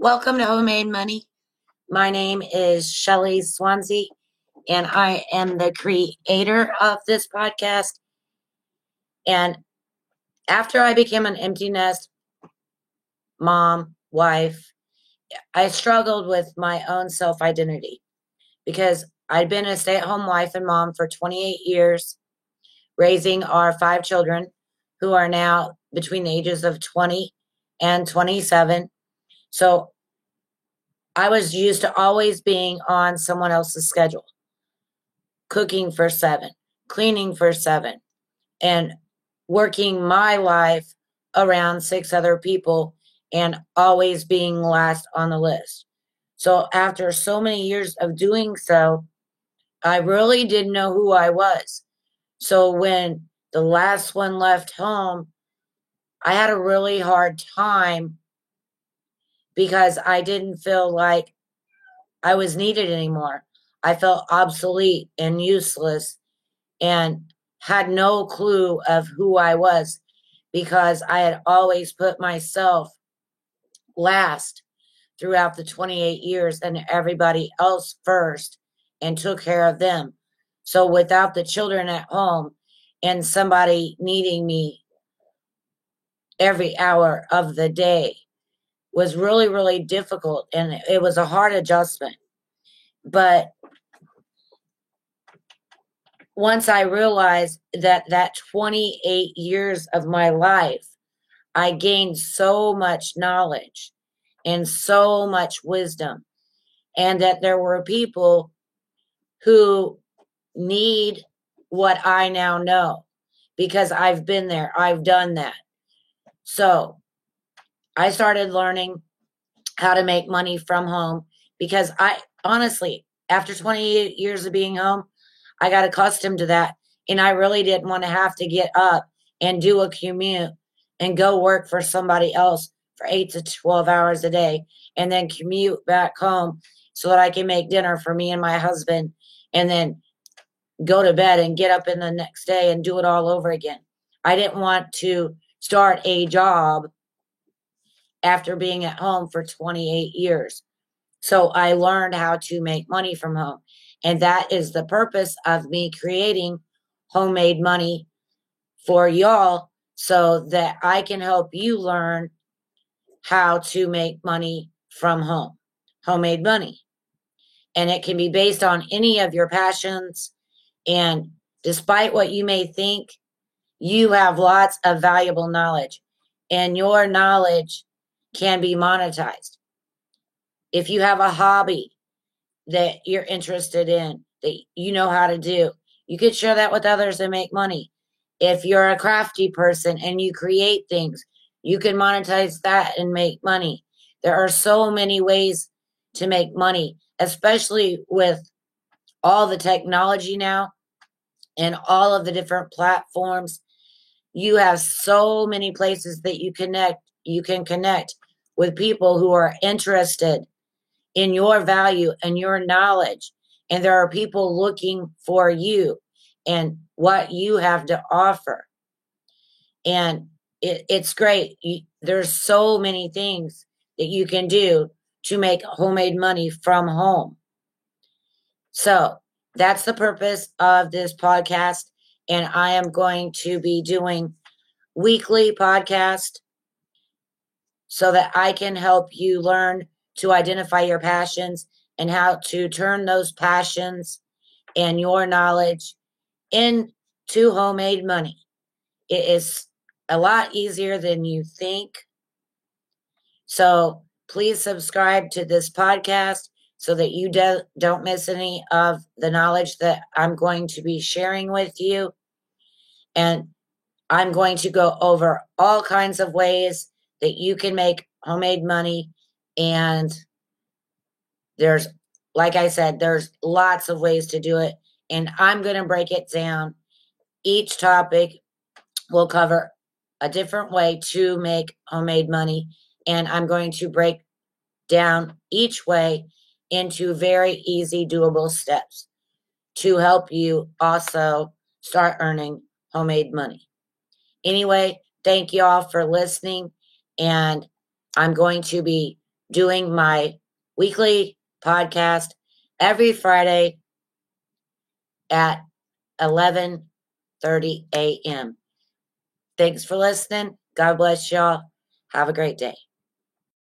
Welcome to Homemade Money. My name is Shelly Swansea, and I am the creator of this podcast. And after I became an empty nest mom, wife, I struggled with my own self identity because I'd been a stay at home wife and mom for 28 years, raising our 5 children who are now between the ages of 20 and 27. So I was used to always being on someone else's schedule, cooking for 7, cleaning for 7, and working my life around 6 other people and always being last on the list. So after so many years of doing so, I really didn't know who I was. So when the last one left home, I had a really hard time because I didn't feel like I was needed anymore. I felt obsolete and useless and had no clue of who I was because I had always put myself last throughout the 28 years and everybody else first and took care of them. So without the children at home and somebody needing me every hour of the day was really, really difficult. And it was a hard adjustment. But once I realized that 28 years of my life, I gained so much knowledge and so much wisdom, and that there were people who need what I now know because I've been there, I've done that. So I started learning how to make money from home because I honestly, after 28 years of being home, I got accustomed to that. And I really didn't want to have to get up and do a commute and go work for somebody else for 8 to 12 hours a day and then commute back home so that I can make dinner for me and my husband and then go to bed and get up in the next day and do it all over again. I didn't want to start a job after being at home for 28 years. So I learned how to make money from home. And that is the purpose of me creating homemade money for y'all so that I can help you learn how to make money from home, homemade money. And it can be based on any of your passions. And despite what you may think, you have lots of valuable knowledge, and your knowledge can be monetized. If you have a hobby that you're interested in, that you know how to do, you could share that with others and make money. If you're a crafty person and you create things, you can monetize that and make money. There are so many ways to make money, especially with all the technology now and all of the different platforms. You have so many places that you can connect with people who are interested in your value and your knowledge. And there are people looking for you and what you have to offer. And it's great. There's so many things that you can do to make homemade money from home. So that's the purpose of this podcast. And I am going to be doing weekly podcast so that I can help you learn to identify your passions and how to turn those passions and your knowledge into homemade money. It is a lot easier than you think. So please subscribe to this podcast so that you don't miss any of the knowledge that I'm going to be sharing with you. And I'm going to go over all kinds of ways that you can make homemade money. And there's, like I said, there's lots of ways to do it. And I'm going to break it down. Each topic will cover a different way to make homemade money. And I'm going to break down each way into very easy, doable steps to help you also start earning homemade money. Anyway, thank you all for listening. And I'm going to be doing my weekly podcast every Friday at 11:30 a.m. Thanks for listening. God bless y'all. Have a great day.